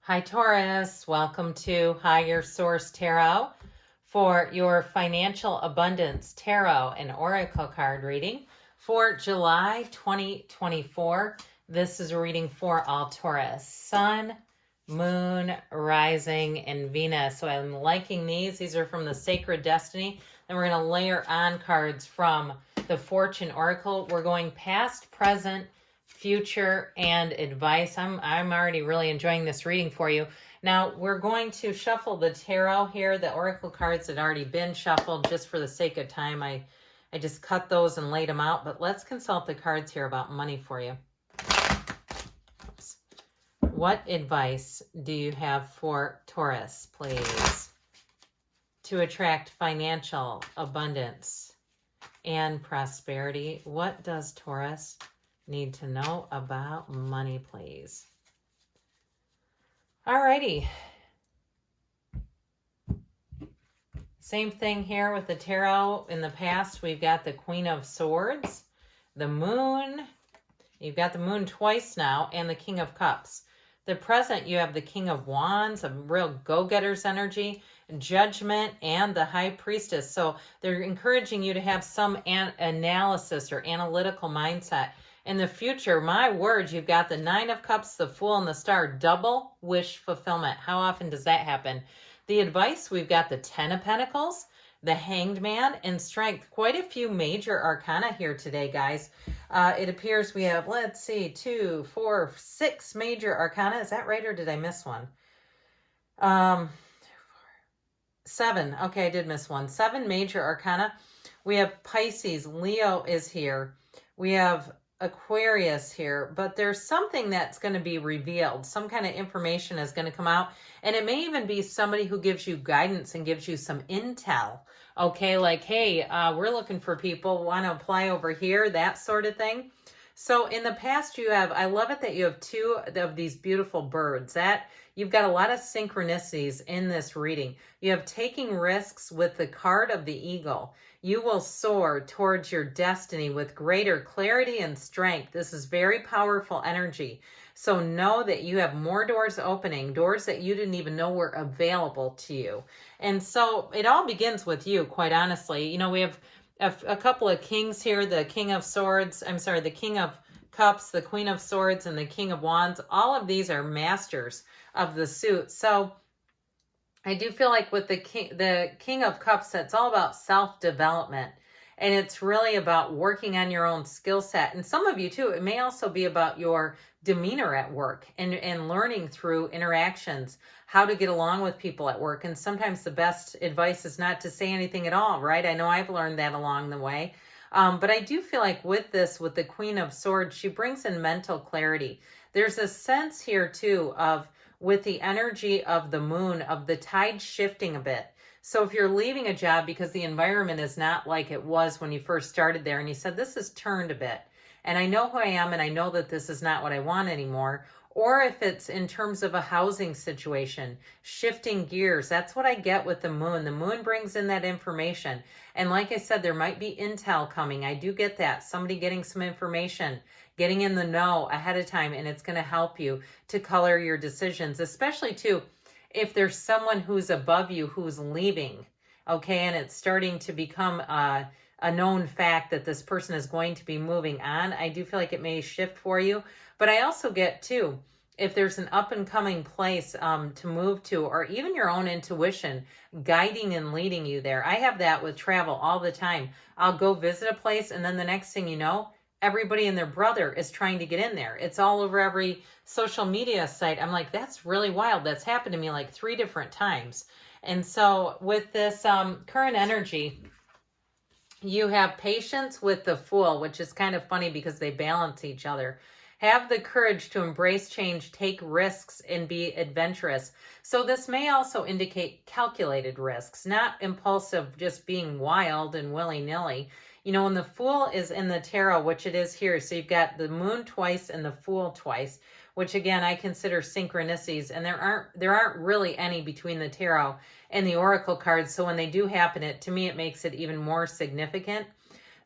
Hi, Taurus. Welcome to Higher Source Tarot for your Financial Abundance Tarot and Oracle card reading for July 2024. This is a reading for all Taurus, Sun, Moon, Rising, and Venus. So I'm liking these. These are from the Sacred Destiny. Then we're going to layer on cards from the Fortune Oracle. We're going past, present, future, and advice. I'm already really enjoying this reading for you. Now we're going to shuffle the tarot here. The oracle cards had already been shuffled just for the sake of time. I just cut those and laid them out, but let's consult the cards here about money for you. Oops. What advice do you have for Taurus, please, to attract financial abundance and prosperity? What does Taurus need to know about money, please? Alrighty. Same thing here with the tarot. In the past, we've got the Queen of Swords, the Moon. You've got the Moon twice now, and the King of Cups. The present, you have the King of Wands, a real go-getter's energy, Judgment, and the High Priestess. So they're encouraging you to have some analysis or analytical mindset. In the future, my word, you've got the Nine of Cups, the Fool, and the Star. Double wish fulfillment. How often does that happen? The advice, we've got the Ten of Pentacles, the Hanged Man, and Strength. Quite a few major arcana here today, guys. It appears we have, let's see, 2, 4, 6 major arcana. Is that right, or did I miss one? 7. Okay, I did miss one. 7 major arcana. We have Pisces. Leo is here. We have Aquarius here, but there's something that's going to be revealed. Some kind of information is going to come out, and it may even be somebody who gives you guidance and gives you some intel. Okay, like, hey, we're looking for people, want to apply over here, that sort of thing. So in the past, you have, I love it that you have 2 of these beautiful birds. That you've got a lot of synchronicities in this reading. You have taking risks with the card of the eagle. You will soar towards your destiny with greater clarity and strength. This is very powerful energy. So know that you have more doors opening, doors that you didn't even know were available to you. And so it all begins with you, quite honestly. You know, we have a couple of kings here, the King of Swords, the King of Cups, the Queen of Swords, and the King of Wands. All of these are masters of the suit. So I do feel like with the King of Cups, it's all about self-development. And it's really about working on your own skill set. And some of you too, it may also be about your demeanor at work and learning through interactions, how to get along with people at work. And sometimes the best advice is not to say anything at all, right? I know I've learned that along the way. But I do feel like with the Queen of Swords, she brings in mental clarity. There's a sense here too of, with the energy of the moon, of the tide shifting a bit. So if you're leaving a job because the environment is not like it was when you first started there, and you said, this has turned a bit, and I know who I am, and I know that this is not what I want anymore. Or if it's in terms of a housing situation, shifting gears, that's what I get with the moon. The moon brings in that information. And like I said, there might be intel coming. I do get that. Somebody getting some information, getting in the know ahead of time, and it's going to help you to color your decisions, especially too, if there's someone who's above you who's leaving, okay, and it's starting to become a known fact that this person is going to be moving on, I do feel like it may shift for you. But I also get too, if there's an up and coming place to move to, or even your own intuition guiding and leading you there. I have that with travel all the time. I'll go visit a place, and then the next thing you know, everybody and their brother is trying to get in there. It's all over every social media site. I'm like, that's really wild. That's happened to me like 3 different times. And so with this current energy, you have patience with the Fool, which is kind of funny because they balance each other. Have the courage to embrace change, take risks, and be adventurous. So this may also indicate calculated risks, not impulsive, just being wild and willy-nilly. You know, when the Fool is in the tarot, which it is here, so you've got the moon twice and the Fool twice, which again, I consider synchronicities, and there aren't really any between the tarot and the oracle cards. So when they do happen, to me, it makes it even more significant.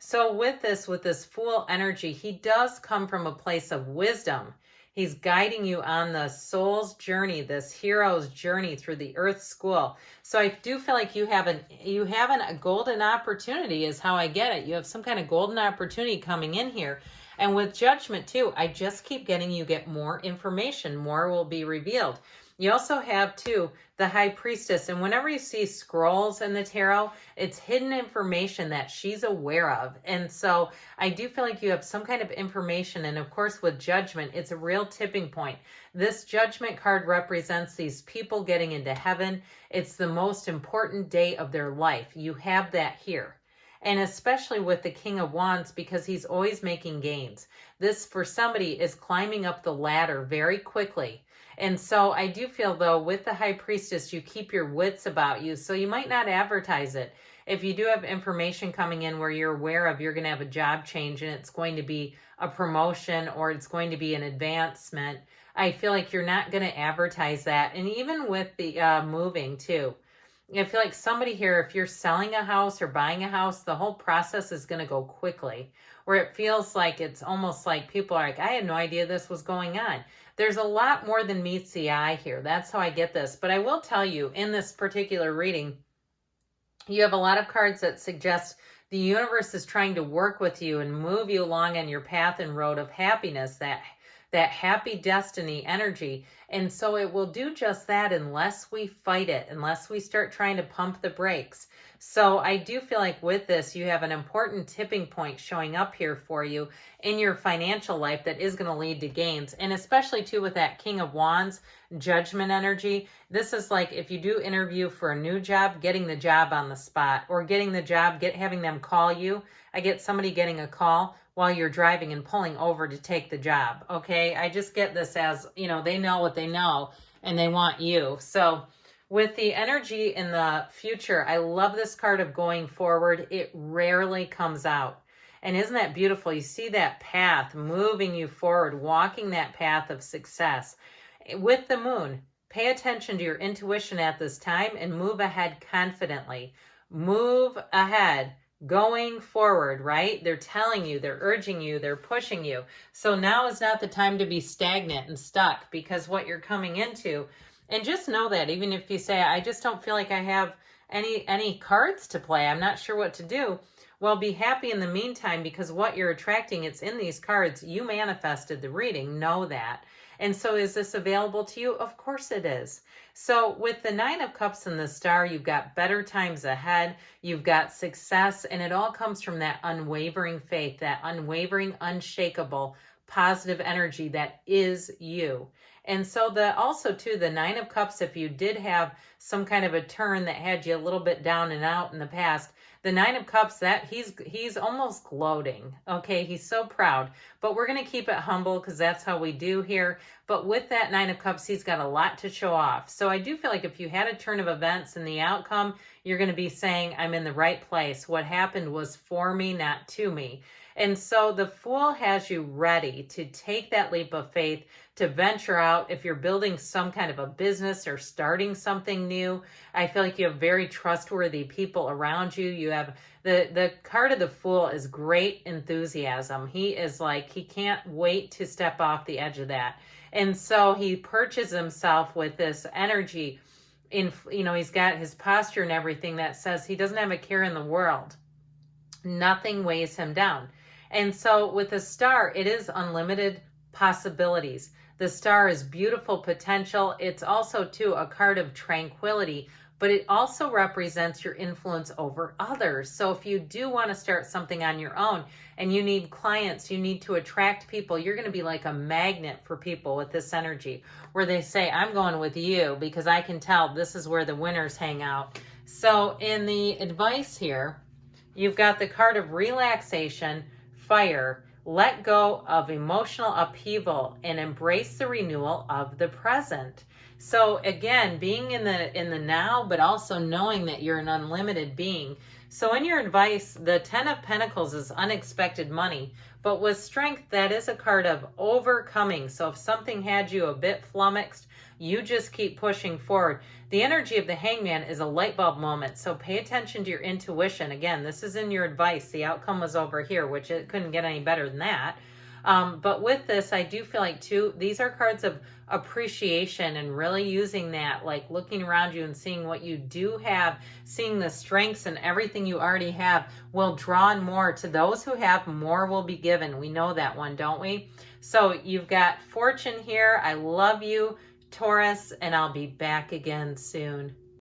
So with this Fool energy, he does come from a place of wisdom. He's guiding you on the soul's journey, this hero's journey through the earth school. So I do feel like you have a golden opportunity is how I get it. You have some kind of golden opportunity coming in here. And with judgment too, I just keep getting you get more information, more will be revealed. You also have too the high priestess, and whenever you see scrolls in the tarot, it's hidden information that she's aware of. And so I do feel like you have some kind of information, and of course with judgment, it's a real tipping point. This judgment card represents these people getting into heaven. It's the most important day of their life. You have that here. And especially with the King of Wands, because he's always making gains. This, for somebody, is climbing up the ladder very quickly. And so I do feel, though, with the High Priestess, you keep your wits about you. So you might not advertise it. If you do have information coming in where you're aware of you're going to have a job change and it's going to be a promotion or it's going to be an advancement, I feel like you're not going to advertise that. And even with the moving, too. I feel like somebody here, if you're selling a house or buying a house, the whole process is going to go quickly. Where it feels like it's almost like people are like, I had no idea this was going on. There's a lot more than meets the eye here. That's how I get this. But I will tell you, in this particular reading, you have a lot of cards that suggest the universe is trying to work with you and move you along on your path and road of happiness, that happy destiny energy. And so it will do just that unless we fight it, unless we start trying to pump the brakes. So I do feel like with this, you have an important tipping point showing up here for you in your financial life that is going to lead to gains. And especially too with that King of Wands judgment energy. This is like if you do interview for a new job, getting the job on the spot, or getting the job, having them call you. I get somebody getting a call while you're driving and pulling over to take the job. Okay. I just get this as, they know what they know and they want you. So with the energy in the future, I love this card of going forward. It rarely comes out. And isn't that beautiful? You see that path moving you forward, walking that path of success. With the moon, pay attention to your intuition at this time and move ahead confidently. Move ahead. Going forward, right? They're telling you, they're urging you, they're pushing you. So now is not the time to be stagnant and stuck, because what you're coming into, and just know that even if you say, I just don't feel like I have any cards to play, I'm not sure what to do. Well, be happy in the meantime, because what you're attracting, it's in these cards. You manifested the reading, know that. And so is this available to you? Of course it is. So with the Nine of Cups and the Star, you've got better times ahead. You've got success, and it all comes from that unwavering faith, that unwavering, unshakable, positive energy that is you. And so also too, the Nine of Cups, if you did have some kind of a turn that had you a little bit down and out in the past, the Nine of Cups, that he's almost gloating. Okay, he's so proud. But we're going to keep it humble because that's how we do here. But with that Nine of Cups, he's got a lot to show off. So I do feel like if you had a turn of events and the outcome, you're going to be saying, I'm in the right place. What happened was for me, not to me. And so the Fool has you ready to take that leap of faith, to venture out. If you're building some kind of a business or starting something new, I feel like you have very trustworthy people around you. You have the card of the Fool is great enthusiasm. He is like, he can't wait to step off the edge of that. And so he perches himself with this energy he's got his posture and everything that says he doesn't have a care in the world. Nothing weighs him down. And so with the Star, it is unlimited possibilities. The Star is beautiful potential. It's also, too, a card of tranquility, but it also represents your influence over others. So if you do want to start something on your own and you need clients, you need to attract people, you're going to be like a magnet for people with this energy, where they say, I'm going with you because I can tell this is where the winners hang out. So in the advice here, you've got the card of relaxation, fire, let go of emotional upheaval and embrace the renewal of the present. So again, being in the now, but also knowing that you're an unlimited being. So in your advice, the 10 of Pentacles is unexpected money, but with strength, that is a card of overcoming. So if something had you a bit flummoxed, you just keep pushing forward. The energy of the Hangman is a light bulb moment, so pay attention to your intuition. Again, this is in your advice. The outcome was over here, which it couldn't get any better than that. But with this, I do feel like too, these are cards of appreciation and really using that, like looking around you and seeing what you do have, seeing the strengths and everything you already have will draw on more. To those who have, more will be given. We know that one, don't we? So you've got fortune here. I love you, Taurus, and I'll be back again soon.